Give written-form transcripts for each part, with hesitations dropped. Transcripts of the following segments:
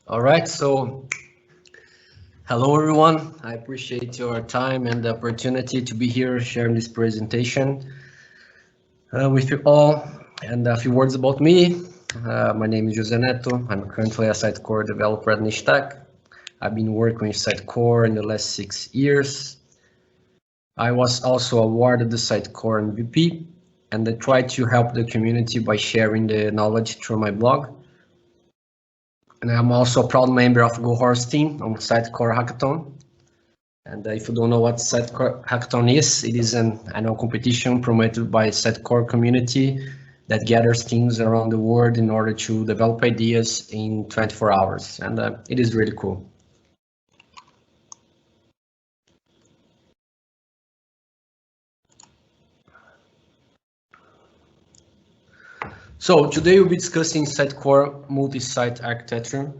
All right, so hello everyone. I appreciate your time and the opportunity to be here sharing this presentation with you all. And a few words about me. My name is José Neto. I'm currently a Sitecore developer at Nishtag. I've been working with Sitecore in the last 6 years. I was also awarded the Sitecore MVP, and I try to help the community by sharing the knowledge through my blog. And I'm also a proud member of Go Horse team on Sitecore Hackathon. And if you don't know what Sitecore Hackathon is, it is an annual competition promoted by Sitecore community that gathers teams around the world in order to develop ideas in 24 hours. And it is really cool. So today we'll be discussing Sitecore multi-site architecture.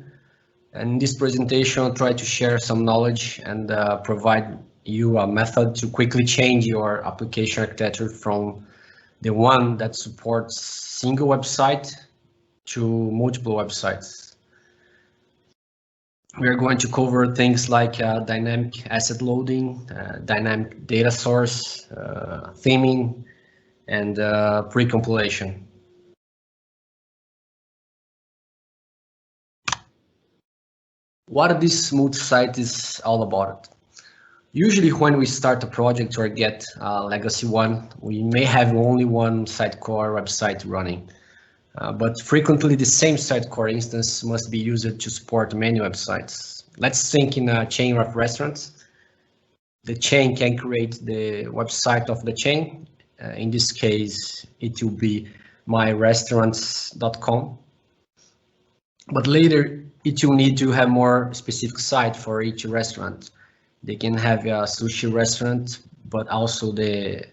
And in this presentation, I'll try to share some knowledge and provide you a method to quickly change your application architecture from the one that supports single website to multiple websites. We are going to cover things like dynamic asset loading, dynamic data source, theming, and pre-compilation. What this multi-site is all about. Usually when we start a project or get a legacy one, we may have only one Sitecore website running. But frequently the same Sitecore instance must be used to support many websites. Let's think in a chain of restaurants. The chain can create the website of the chain. In this case, it will be myrestaurants.com. But later, it will need to have more specific site for each restaurant. They can have a sushi restaurant, but also they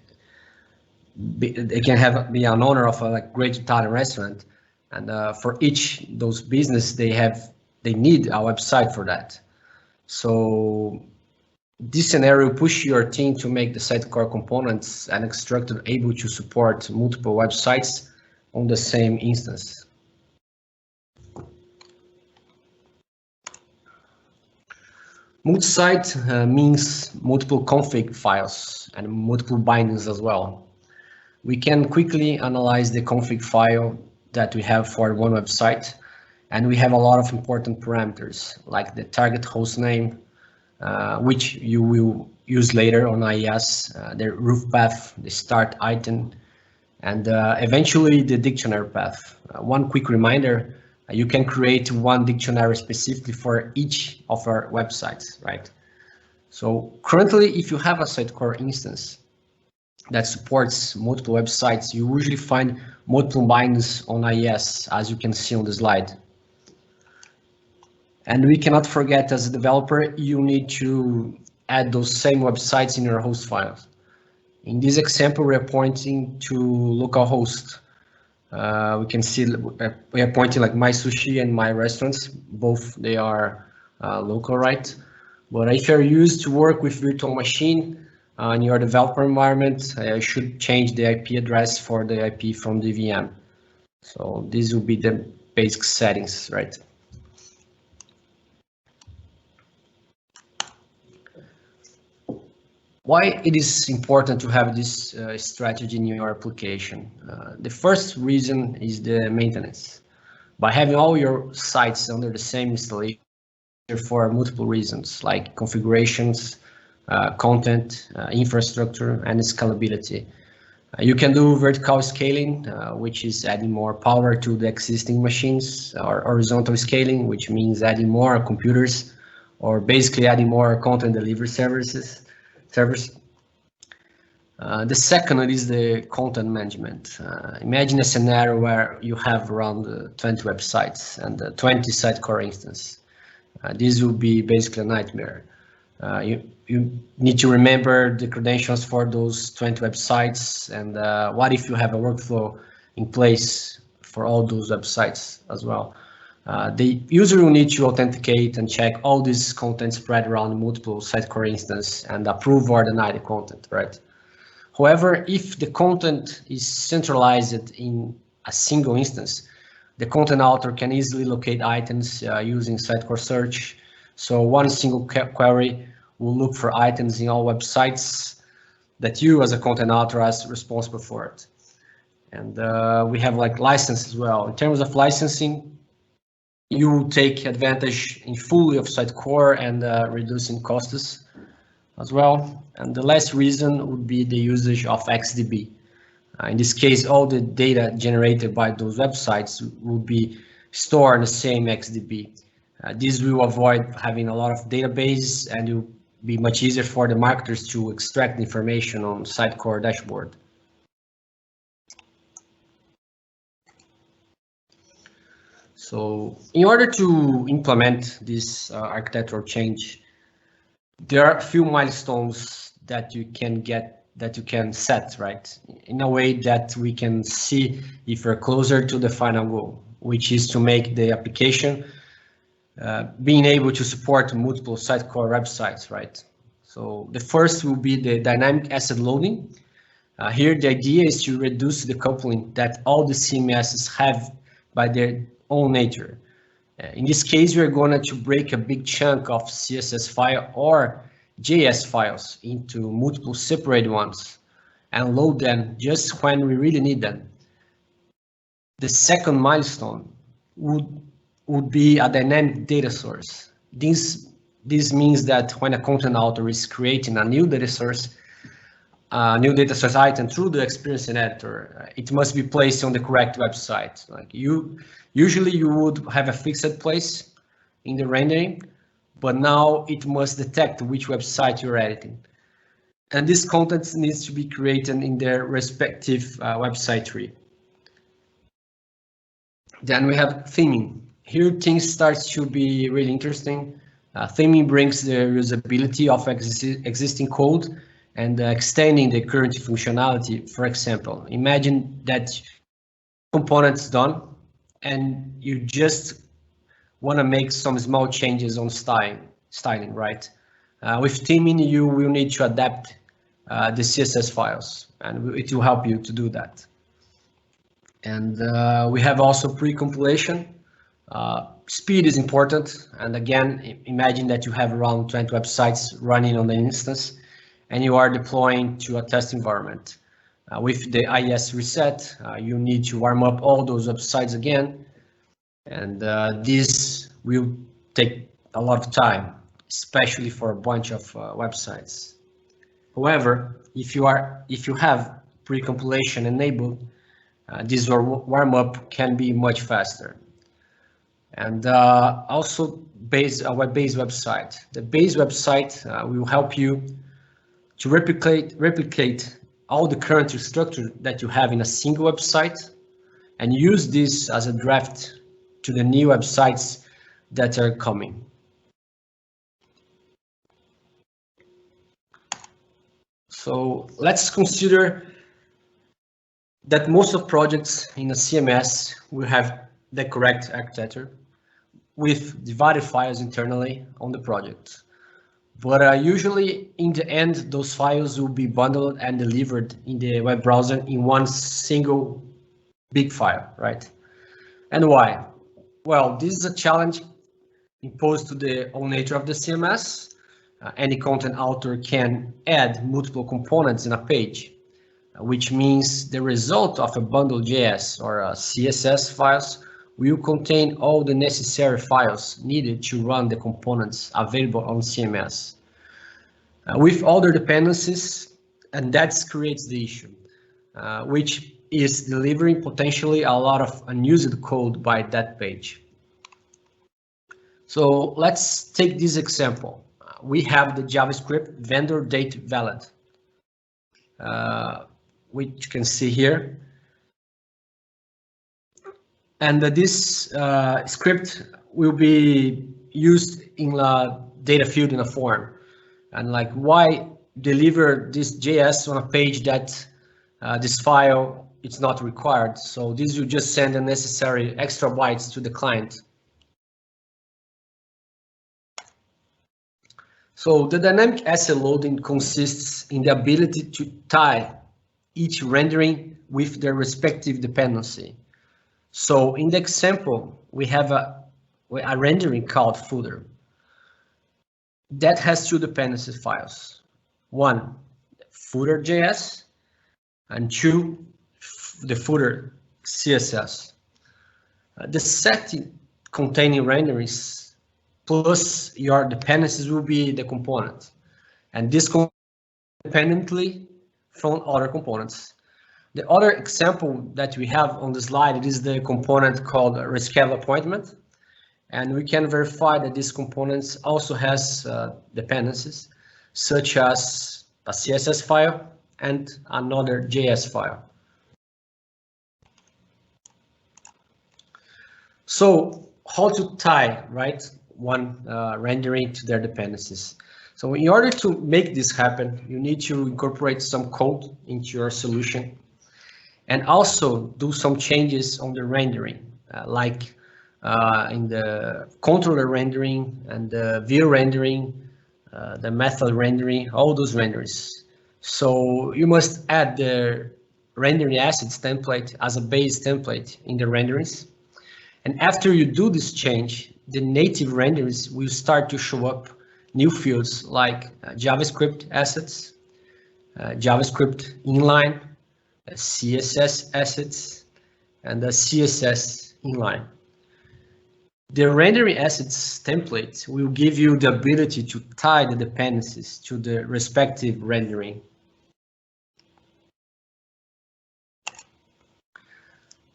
can be an owner of a great Italian restaurant, and for each those business they need a website for that. So this scenario push your team to make the Sitecore components and constructor able to support multiple websites on the same instance. Multi-site means multiple config files and multiple bindings as well. We can quickly analyze the config file that we have for one website, and we have a lot of important parameters like the target host name, which you will use later on IES, the roof path, the start item, and eventually the dictionary path. One quick reminder, you can create one dictionary specifically for each of our websites, right? So currently, if you have a Sitecore instance that supports multiple websites, you usually find multiple bindings on IES, as you can see on the slide. And we cannot forget, as a developer, you need to add those same websites in your host files. In this example, we're pointing to localhost. We can see we are pointing like my sushi and my restaurants, both they are local, right? But if you're used to work with virtual machine in your developer environment, you should change the IP address for the IP from the VM. So these will be the basic settings, right? Why it is important to have this strategy in your application? The first reason is the maintenance. By having all your sites under the same installation for multiple reasons like configurations, content, infrastructure, and scalability. You can do vertical scaling, which is adding more power to the existing machines, or horizontal scaling, which means adding more computers, or basically adding more content delivery services. The second is the content management. Imagine a scenario where you have around 20 websites and 20 Sitecore instances. This will be basically a nightmare. You need to remember the credentials for those 20 websites, and what if you have a workflow in place for all those websites as well. The user will need to authenticate and check all this content spread around multiple Sitecore instances and approve or deny the content, right? However, if the content is centralized in a single instance, The content author can easily locate items using Sitecore search. So one single query will look for items in all websites that you as a content author are responsible for it. And we have like license as well. In terms of licensing, you will take advantage in fully of Sitecore and reducing costs as well. And the last reason would be the usage of XDB. In this case, all the data generated by those websites will be stored in the same XDB. This will avoid having a lot of database, and it will be much easier for the marketers to extract the information on Sitecore dashboard. So in order to implement this architectural change, there are a few milestones that you can set, right? In a way that we can see if we're closer to the final goal, which is to make the application being able to support multiple Sitecore websites, right? So the first will be the dynamic asset loading. Here, the idea is to reduce the coupling that all the CMSs have by their own nature. In this case, we're going to break a big chunk of CSS file or JS files into multiple separate ones and load them just when we really need them. The second milestone would be a dynamic data source. This means that when a content author is creating a new data source item through the experience editor, it must be placed on the correct website. Like usually you would have a fixed place in the rendering, but now it must detect which website you're editing. And this content needs to be created in their respective website tree. Then we have theming. Here things start to be really interesting. Theming brings the usability of existing code and extending the current functionality. For example, imagine that component's done and you just want to make some small changes on styling, right? With theming, you will need to adapt the CSS files, and it will help you to do that. And we have also pre-compilation. Speed is important, and again, imagine that you have around 20 websites running on the instance, and you are deploying to a test environment. With the IES reset, you need to warm up all those websites again, and this will take a lot of time, especially for a bunch of websites. However, if you have pre-compilation enabled, this warm-up can be much faster. And also a web-based website. The base website will help you to replicate all the current structure that you have in a single website and use this as a draft to the new websites that are coming. So let's consider that most of projects in a CMS will have the correct architecture with divided files internally on the project. But usually in the end, those files will be bundled and delivered in the web browser in one single big file, right? And why? Well, this is a challenge imposed to the own nature of the CMS. Any content author can add multiple components in a page, which means the result of a bundled JS or CSS files will contain all the necessary files needed to run the components available on CMS. With other dependencies, and that creates the issue, which is delivering potentially a lot of unused code by that page. So let's take this example. We have the JavaScript vendor date valid, which you can see here. And this script will be used in a data field in a form. And like, why deliver this JS on a page that this file is not required? So this will just send the necessary extra bytes to the client. So the dynamic asset loading consists in the ability to tie each rendering with their respective dependency. So in the example, we have a rendering called footer that has two dependency files. One, footer.js, and two, the footer CSS. The set containing renderings plus your dependencies will be the component, and this independently from other components. The other example that we have on the slide is the component called reschedule appointment, and we can verify that this component also has dependencies, such as a CSS file and another JS file. So how to tie, right, one rendering to their dependencies? So in order to make this happen, you need to incorporate some code into your solution and also do some changes on the rendering, like in the controller rendering and the view rendering, the method rendering, all those renderings. So you must add the rendering assets template as a base template in the renderings. And after you do this change, the native renderings will start to show up new fields like JavaScript assets, JavaScript inline, CSS assets, and the CSS inline. The rendering assets template will give you the ability to tie the dependencies to the respective rendering.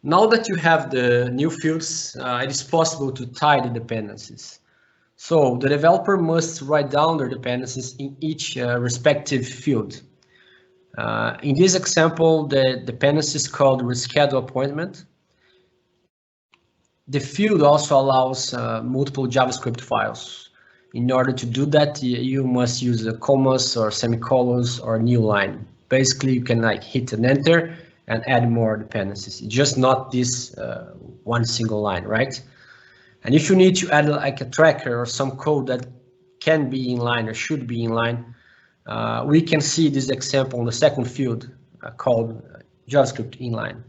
Now that you have the new fields, it is possible to tie the dependencies. So the developer must write down their dependencies in each respective field. In this example, the dependency is called reschedule appointment. The field also allows multiple JavaScript files. In order to do that, you must use commas or semicolons or new line. Basically, you can like hit an enter and add more dependencies, just not this one single line, right? And if you need to add like a tracker or some code that can be inline or should be inline, we can see this example in the second field called JavaScript inline.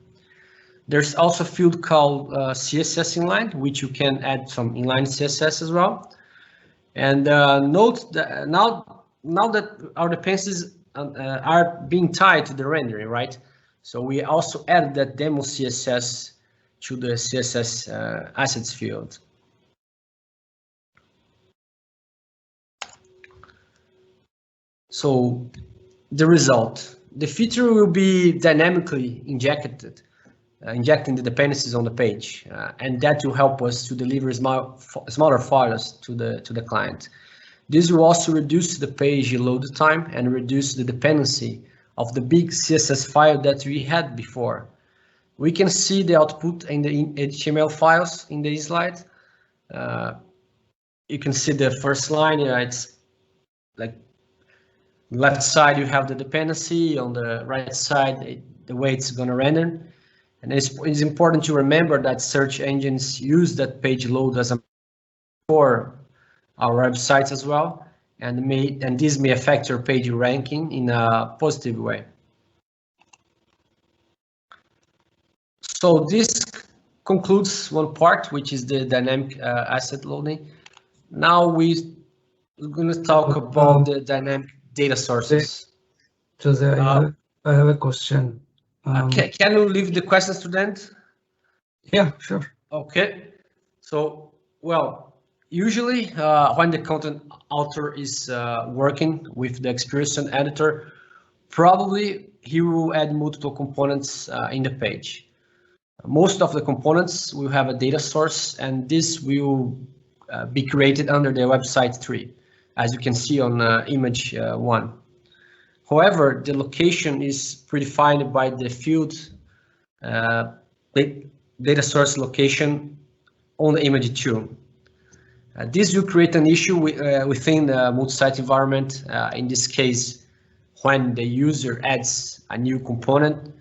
There's also a field called CSS inline, which you can add some inline CSS as well. And note that now that our dependencies are being tied to the rendering, right? So we also add that demo CSS to the CSS assets field. So the result, the feature will be dynamically injected, injecting the dependencies on the page, and that will help us to deliver smaller files to the client. This will also reduce the page load time and reduce the dependency of the big CSS file that we had before. We can see the output in the HTML files in this slide. You can see the first line, it's like left side you have the dependency, on the right side the way it's going to render. And it's important to remember that search engines use that page load as a for our websites as well, and this may affect your page ranking in a positive way. So this concludes one part, which is the dynamic asset loading. Now we're going to talk about the dynamic data sources. Jose, I have a question. Can you leave the question, student? Yeah, sure. Okay. So, well, usually when the content author is working with the experience editor, probably he will add multiple components in the page. Most of the components will have a data source, and this will be created under the website tree, as you can see on image 1. However, the location is predefined by the field data source location on the image 2. This will create an issue within the multi-site environment. In this case, when the user adds a new component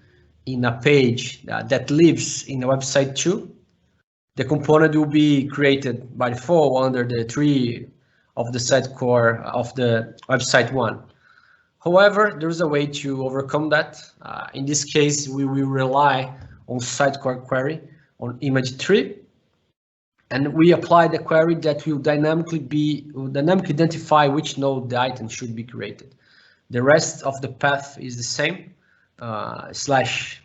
in a page that lives in the website 2, the component will be created by default under the tree of the Sitecore of the website 1. However, there is a way to overcome that. In this case, we will rely on Sitecore query, on image 3, and we apply the query that will dynamically identify which node the item should be created. The rest of the path is the same, slash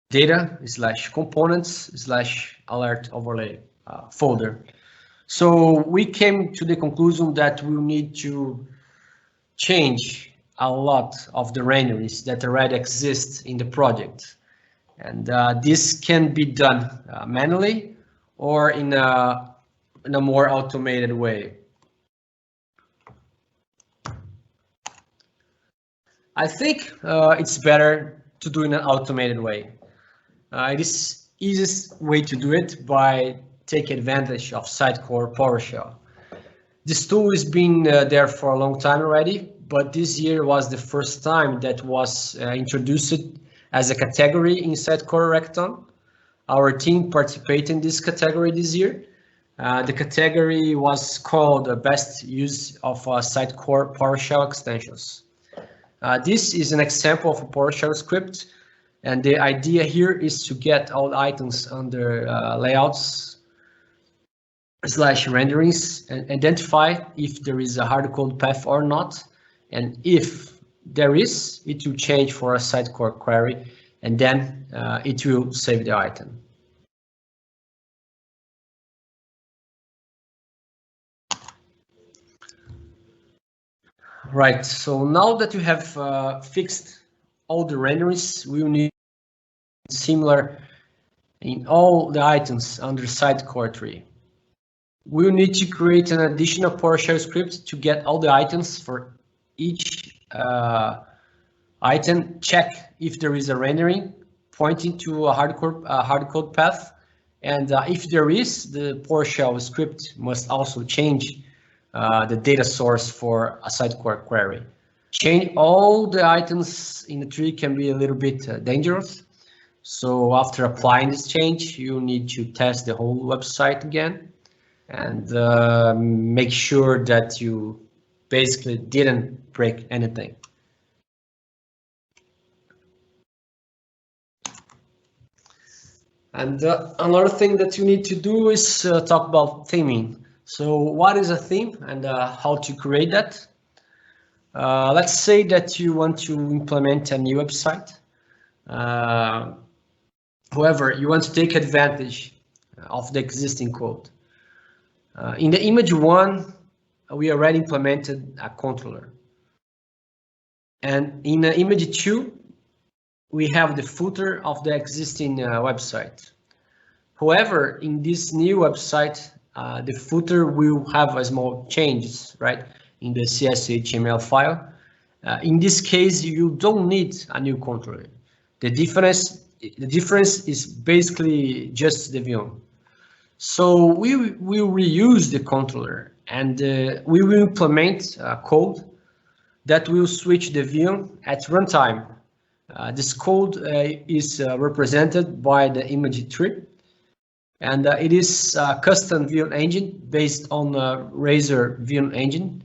data slash components slash alert overlay folder. So we came to the conclusion that we need to change a lot of the renderings that already exist in the project. And this can be done manually or in a more automated way. I think it's better to do in an automated way. It is easiest way to do it by taking advantage of Sitecore PowerShell. This tool has been there for a long time already, but this year was the first time that was introduced as a category in Sitecore Recton. Our team participated in this category this year. The category was called Best Use of Sitecore PowerShell Extensions. This is an example of a PowerShell script, and the idea here is to get all the items under layouts slash renderings and identify if there is a hard-code path or not, and if there is, it will change for a Sitecore query, and then it will save the item. Right, so now that you have fixed all the renderings, we will need similar in all the items under Sitecore tree. We will need to create an additional PowerShell script to get all the items for each item, check if there is a rendering pointing to a hard-code path, and if there is, the PowerShell script must also change the data source for a Sitecore query. Change all the items in the tree can be a little bit dangerous. So after applying this change, you need to test the whole website again and make sure that you basically didn't break anything. And another thing that you need to do is talk about theming. So what is a theme and how to create that? Let's say that you want to implement a new website. However, you want to take advantage of the existing code. In the image 1, we already implemented a controller. And in image 2, we have the footer of the existing website. However, in this new website, the footer will have a small changes, right, in the CSS/HTML file. In this case, you don't need a new controller. The difference is basically just the view. So we will reuse the controller, and we will implement code that will switch the view at runtime. This code is represented by the image tree, and it is a custom view engine based on Razor view engine,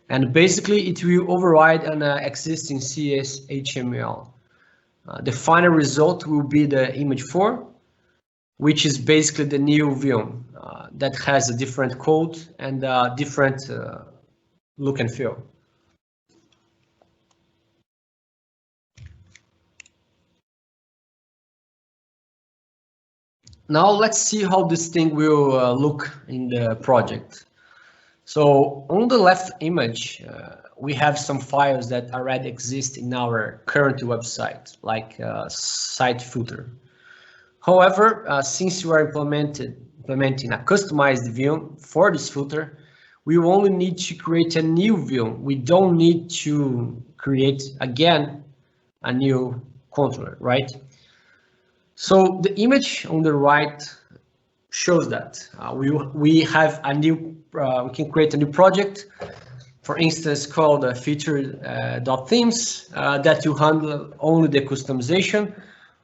and basically it will override an existing CSS/HTML. The final result will be the image 4, which is basically the new view that has a different code and different look and feel. Now let's see how this thing will look in the project. So on the left image, we have some files that already exist in our current website, like site footer. However, since we are implementing a customized view for this footer, we only need to create a new view. We don't need to create again a new controller, right? So the image on the right shows that we have a new, we can create a new project, for instance, called feature.themes that you handle only the customization,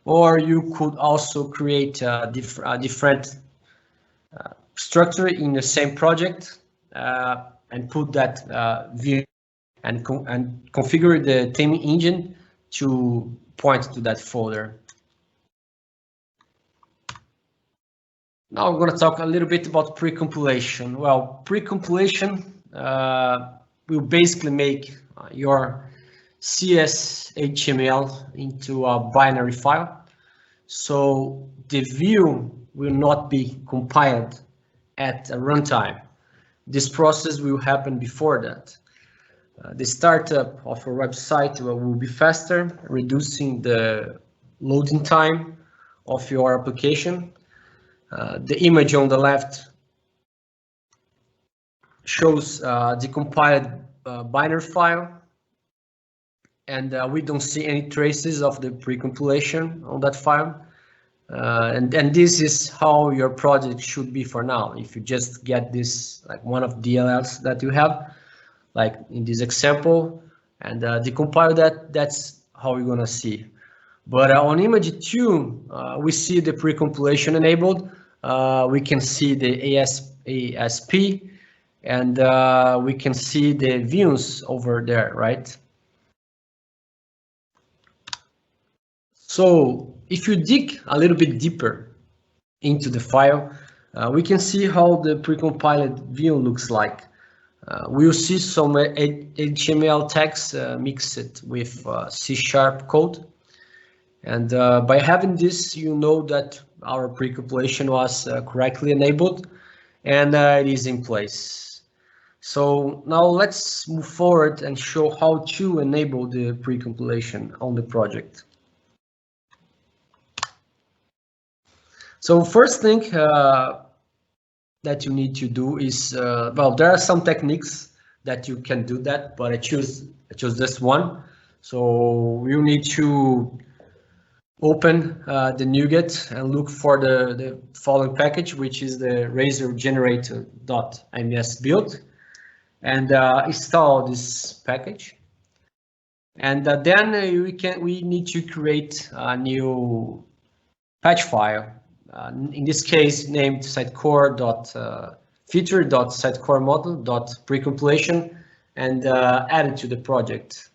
or you could also create a different structure in the same project and put that view and configure the theme engine to point to that folder. Now I'm going to talk a little bit about pre-compilation. Well, pre-compilation will basically make your CS HTML into a binary file. So the view will not be compiled at a runtime. This process will happen before that. The startup of your website will be faster, reducing the loading time of your application. The image on the left shows the compiled binary file, and we don't see any traces of the pre-compilation on that file. And this is how your project should be for now. If you just get this, like one of DLLs that you have, like in this example, and decompile that, that's how you're gonna see. But on image 2, we see the pre-compilation enabled. We can see the ASP, and we can see the views over there, right? So if you dig a little bit deeper into the file, we can see how the precompiled view looks like. We'll see some HTML tags mixed with C# code. And by having this, you know that our precompilation was correctly enabled, and it is in place. So now let's move forward and show how to enable the precompilation on the project. So first thing that you need to do is, well, there are some techniques that you can do that, but I choose this one. So you need to open the NuGet and look for the following package, which is the razor generator.ms build, and install this package. And then we need to create a new patch file. In this case, named Sitecore.feature.sitecore model.precompilation, and add it to the project.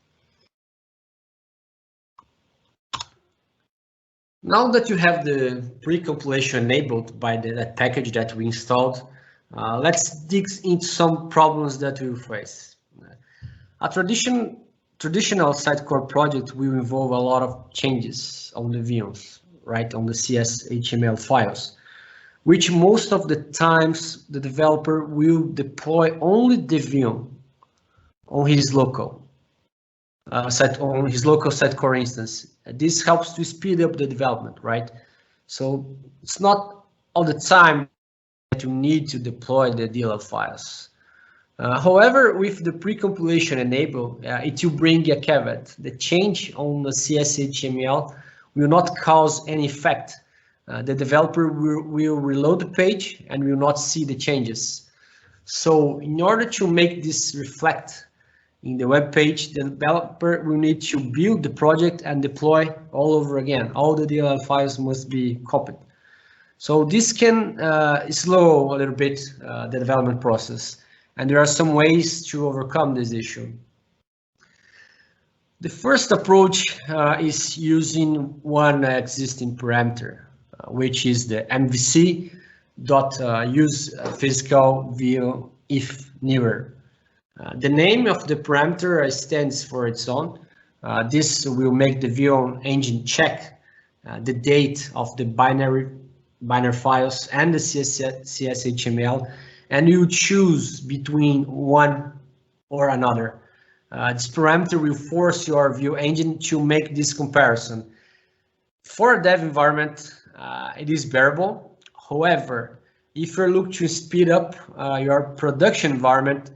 Now that you have the precompilation enabled by that package that we installed, let's dig into some problems that we will face. A traditional Sitecore project will involve a lot of changes on the views, right, on the CS HTML files, which most of the times the developer will deploy only the view on his local Sitecore instance. This helps to speed up the development, right? So it's not all the time that you need to deploy the DLL files. However, with the precompilation enabled, it will bring a caveat. The change on the CS HTML will not cause any effect. The developer will reload the page and will not see the changes. So in order to make this reflect in the web page, the developer will need to build the project and deploy all over again. All the DLL files must be copied. So this can slow a little bit the development process, and there are some ways to overcome this issue. The first approach is using one existing parameter, which is the MVC.usePhysicalViewIfNewer. The name of the parameter stands for its own. This will make the view engine check the date of the binary files and the CS HTML, and you choose between one or another. This parameter will force your view engine to make this comparison. For a dev environment, it is bearable. However, if you look to speed up your production environment,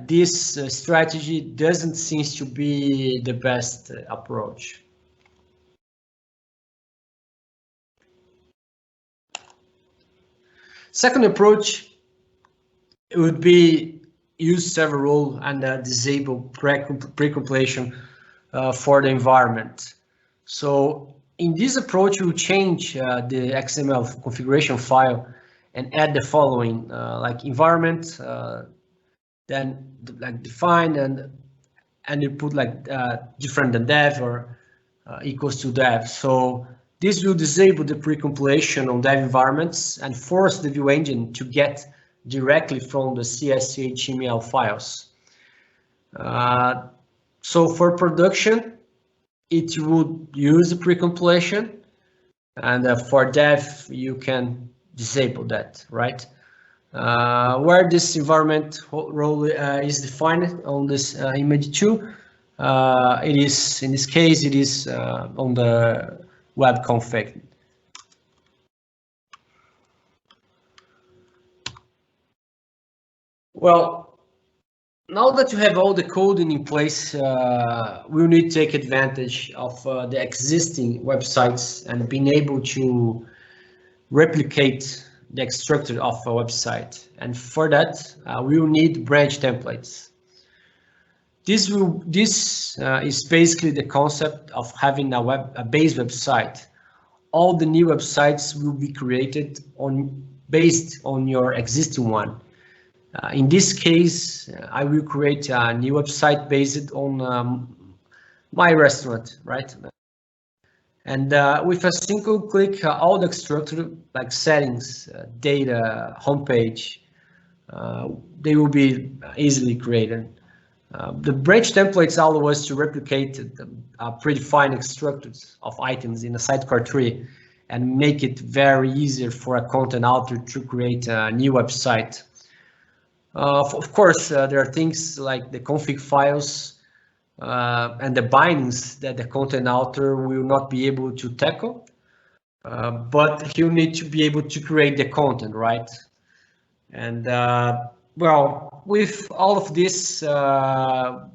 this strategy doesn't seem to be the best approach. Second approach would be use server role and disable precompilation for the environment. So in this approach, we'll change the XML configuration file and add the following, like environment, then like define, and you put like different than dev or equals to dev. So This will disable the pre-compilation on dev environments and force the view engine to get directly from the CSV HTML files. So for production, it would use the pre-compilation, and for dev, you can disable that, right? Where this environment role is defined on this image 2, it is, in this case, it is on the web config. Well, now that you have all the coding in place, we'll need to take advantage of the existing websites and being able to replicate the extractor of a website. And for that, we will need branch templates. This is basically the concept of having a base website. All the new websites will be created based on your existing one. In this case, I will create a new website based on my restaurant, right? And with a single click, all the structure like settings, data, homepage, they will be easily created. The branch templates allow us to replicate the predefined structures of items in a Sitecore tree and make it very easier for a content author to create a new website. Of course, there are things like the config files and the bindings that the content author will not be able to tackle, but he'll need to be able to create the content, right? And well, with all of this,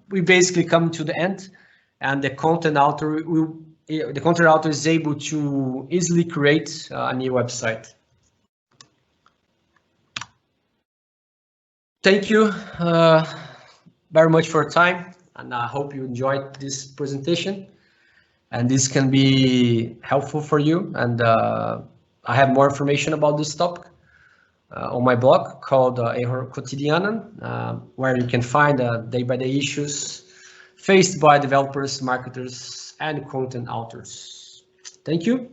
we basically come to the end, and the content author is able to easily create a new website. Thank you very much for your time, and I hope you enjoyed this presentation, and this can be helpful for you. And I have more information about this topic on my blog called Error Cotidiana, where you can find day-by-day issues faced by developers, marketers, and content authors. Thank you.